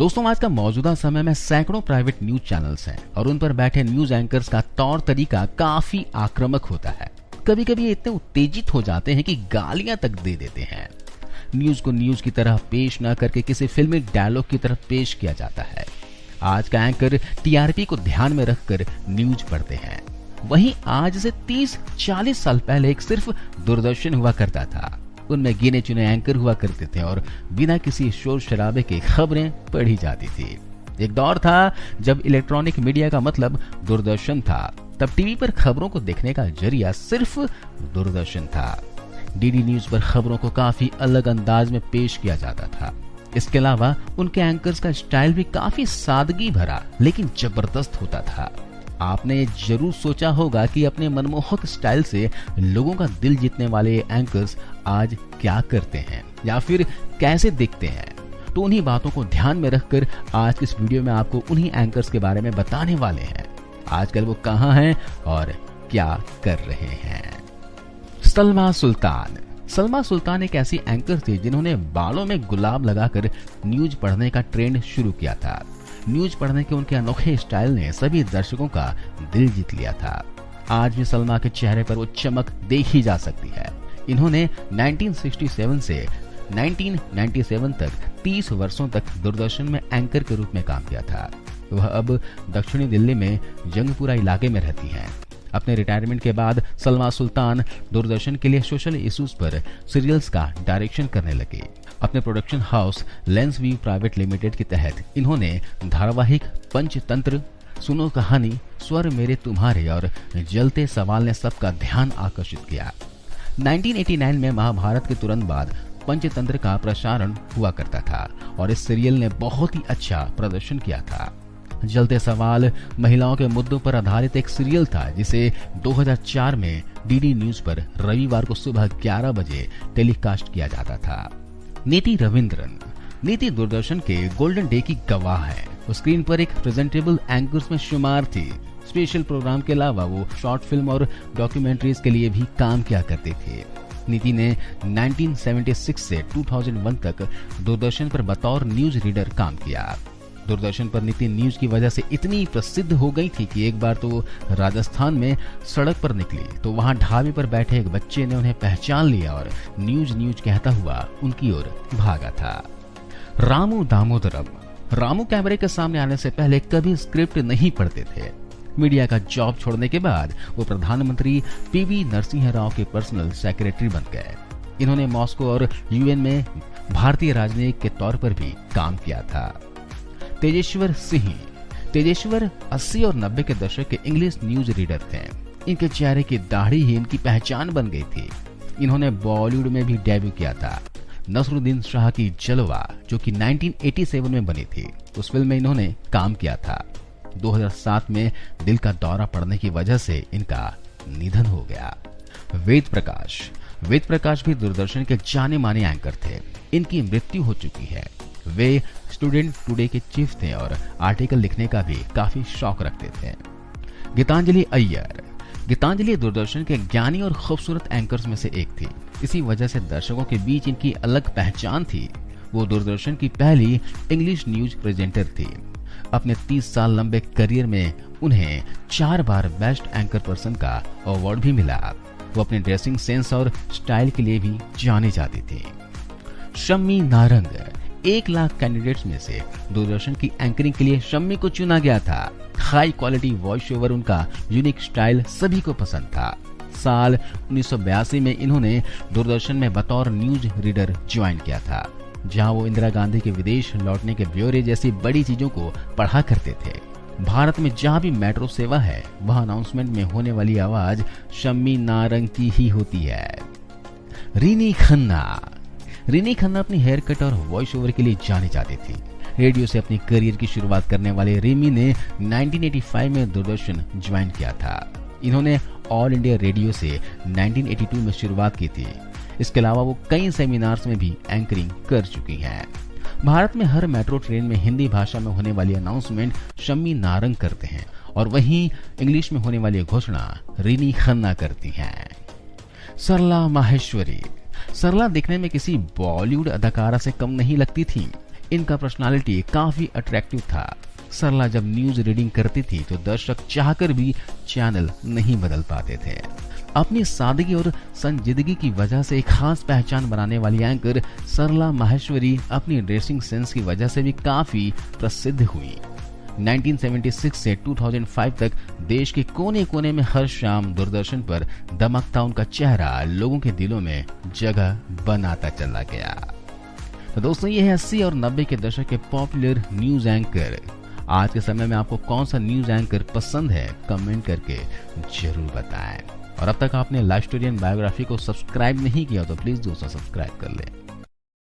दोस्तों, आज का मौजूदा समय में सैकड़ों प्राइवेट न्यूज चैनल्स हैं और उन पर बैठे न्यूज एंकर्स का तौर तरीका काफी आक्रामक होता है। कभी कभी ये इतने उत्तेजित हो जाते हैं कि गालियां तक दे देते हैं। न्यूज को न्यूज की तरह पेश न करके किसी फिल्मी डायलॉग की तरह पेश किया जाता है। आज का एंकर टीआरपी को ध्यान में रखकर न्यूज पढ़ते हैं। वहीं आज से 30-40 साल पहले एक सिर्फ दूरदर्शन हुआ करता था। उनमें गिने चुने एंकर हुआ करते थे और बिना किसी शोर शराबे के खबरें पढ़ी जाती थी। एक दौर था जब इलेक्ट्रॉनिक मीडिया का मतलब दूरदर्शन था। तब टीवी पर खबरों को देखने का जरिया सिर्फ दूरदर्शन था। डीडी न्यूज पर खबरों को काफी अलग अंदाज में पेश किया जाता था। इसके अलावा उनके एंकर्स का स्टाइल भी काफी सादगी भरा लेकिन जबरदस्त होता था। आपने ये जरूर सोचा होगा कि अपने मनमोहक स्टाइल से लोगों का दिल जीतने वाले एंकर्स आज क्या करते हैं या फिर कैसे दिखते हैं। तो उन्हीं बातों को ध्यान में रखकर आज की इस वीडियो में आपको उन्हीं एंकर्स के बारे में बताने वाले हैं। आजकल वो कहाँ हैं और क्या कर रहे हैं। सलमा सुल्तान एक ऐसी एंकर थी जिन्होंने बालों में गुलाब लगाकर न्यूज पढ़ने का ट्रेंड शुरू किया था। न्यूज पढ़ने के उनके अनोखे स्टाइल ने सभी दर्शकों का दिल जीत लिया था। आज भी सलमा के चेहरे पर वो चमक देखी जा सकती है। इन्होंने 1967 से 1997 तक 30 वर्षों तक दूरदर्शन में एंकर के रूप में काम किया था। वह अब दक्षिणी दिल्ली में जंगपुरा इलाके में रहती हैं। अपने रिटायरमेंट के बाद सलमा सुल्तान दूरदर्शन के लिए सोशल इश्यूज पर सीरियल्स का डायरेक्शन करने लगे। अपने production house lens view private limited के तहत इन्होंने धारावाहिक पंचतंत्र, सुनो कहानी, स्वर मेरे तुम्हारे और जलते सवाल ने सबका ध्यान आकर्षित किया। 1989 में महाभारत के तुरंत बाद पंचतंत्र का प्रसारण हुआ करता था और इस सीरियल ने बहुत ही अच्छा प्रदर्शन किया था। जलते सवाल महिलाओं के मुद्दों पर आधारित एक सीरियल था जिसे 2004 में डीडी न्यूज पर रविवार को सुबह 11 बजे टेलीकास्ट किया जाता था। नीति रविंद्रन दूरदर्शन के गोल्डन डे की गवाह है। वो स्क्रीन पर एक प्रेजेंटेबल एंकर्स में शुमार थी। स्पेशल प्रोग्राम के अलावा वो शॉर्ट फिल्म और डॉक्यूमेंट्रीज के लिए भी काम किया करते थे। नीति ने 1976 से 2001 तक दूरदर्शन पर बतौर न्यूज रीडर काम किया। दूरदर्शन पर नीति न्यूज की वजह से इतनी प्रसिद्ध हो गई थी कि एक बार तो राजस्थान में सड़क पर निकली तो वहां ढाबे पर बैठे एक बच्चे ने उन्हें पहचान लिया और न्यूज कहता हुआ उनकी ओर भागा था। रामू कैमरे के सामने आने से पहले कभी स्क्रिप्ट नहीं पढ़ते थे। मीडिया का जॉब छोड़ने के बाद वो प्रधानमंत्री पीवी नरसिंह राव के पर्सनल सेक्रेटरी बन गए। इन्होंने मॉस्को और यूएन में भारतीय राजनयिक के तौर पर भी काम किया था। तेजेश्वर 80 और 90 के दशक के इंग्लिश न्यूज रीडर थे। इनके चेहरे की दाढ़ी ही इनकी पहचान बन गई थी। इन्होंने बॉलीवुड में भी डेब्यू किया था। नसरुद्दीन शाह की जलवा जो कि 1987 में बनी थी, उस फिल्म में इन्होंने काम किया था। 2007 में दिल का दौरा पड़ने की वजह से इनका निधन हो गया। वेद प्रकाश भी दूरदर्शन के जाने माने एंकर थे। इनकी मृत्यु हो चुकी है। वे स्टूडेंट टुडे के चीफ थे और आर्टिकल लिखने का भी काफी शौक रखते थे। गीतांजलि दूरदर्शन के ज्ञानी और खूबसूरत एंकर्स में से एक थी। इसी वजह से दर्शकों के बीच इनकी अलग पहचान थी। वो दूरदर्शन की पहली इंग्लिश न्यूज प्रेजेंटर थी। अपने 30 साल लंबे करियर में उन्हें 4 बार बेस्ट एंकर पर्सन का अवार्ड भी मिला। वो अपने ड्रेसिंग सेंस और स्टाइल के लिए भी जानी जाती थी। शम्मी नारंग 1 लाख कैंडिडेट्स में से दूरदर्शन की एंकरिंग के लिए शम्मी को चुना गया था। हाई क्वालिटी वॉइस ओवर, उनका यूनिक स्टाइल सभी को पसंद था। साल 1982 में इन्होंने दूरदर्शन में बतौर न्यूज रीडर ज्वाइन किया था, जहां वो इंदिरा गांधी के विदेश लौटने के ब्यौरे जैसी बड़ी चीजों को पढ़ा करते थे। भारत में जहां भी मेट्रो सेवा है वहां अनाउंसमेंट में होने वाली आवाज शम्मी नारंग की ही होती है। रीनी खन्ना अपनी हेयर कट और वॉइस ओवर के लिए जानी जाती थी। रेडियो से अपनी करियर की शुरुआत करने वाले रिमी ने 1985 में दूरदर्शन ज्वाइन किया था। इन्होंने ऑल इंडिया रेडियो से 1982 में शुरुआत की थी। इसके अलावा वो कई सेमिनार्स में भी एंकरिंग कर चुकी हैं। भारत में हर मेट्रो ट्रेन में हिंदी भाषा में होने वाली अनाउंसमेंट शम्मी नारंग करते हैं और वहीं इंग्लिश में होने वाली घोषणा रीनी खन्ना करती हैं। सरला दिखने में किसी बॉलीवुड अदाकारा से कम नहीं लगती थी। इनका पर्सनालिटी काफी अट्रैक्टिव था। सरला जब न्यूज रीडिंग करती थी तो दर्शक चाहकर भी चैनल नहीं बदल पाते थे। अपनी सादगी और संजीदगी की वजह से एक खास पहचान बनाने वाली एंकर सरला माहेश्वरी अपनी ड्रेसिंग सेंस की वजह से भी काफी प्रसिद्ध हुई। 1976 से 2005 तक देश के कोने कोने में हर शाम दूरदर्शन पर दमकता उनका चेहरा लोगों के दिलों में जगह बनाता चला गया। तो दोस्तों, ये है 80 और 90 के दशक के पॉपुलर न्यूज एंकर। आज के समय में आपको कौन सा न्यूज एंकर पसंद है, कमेंट करके जरूर बताएं। और अब तक आपने लाइव स्टोरी एंड बायोग्राफी को सब्सक्राइब नहीं किया तो प्लीज दोस्तों सब्सक्राइब कर लें।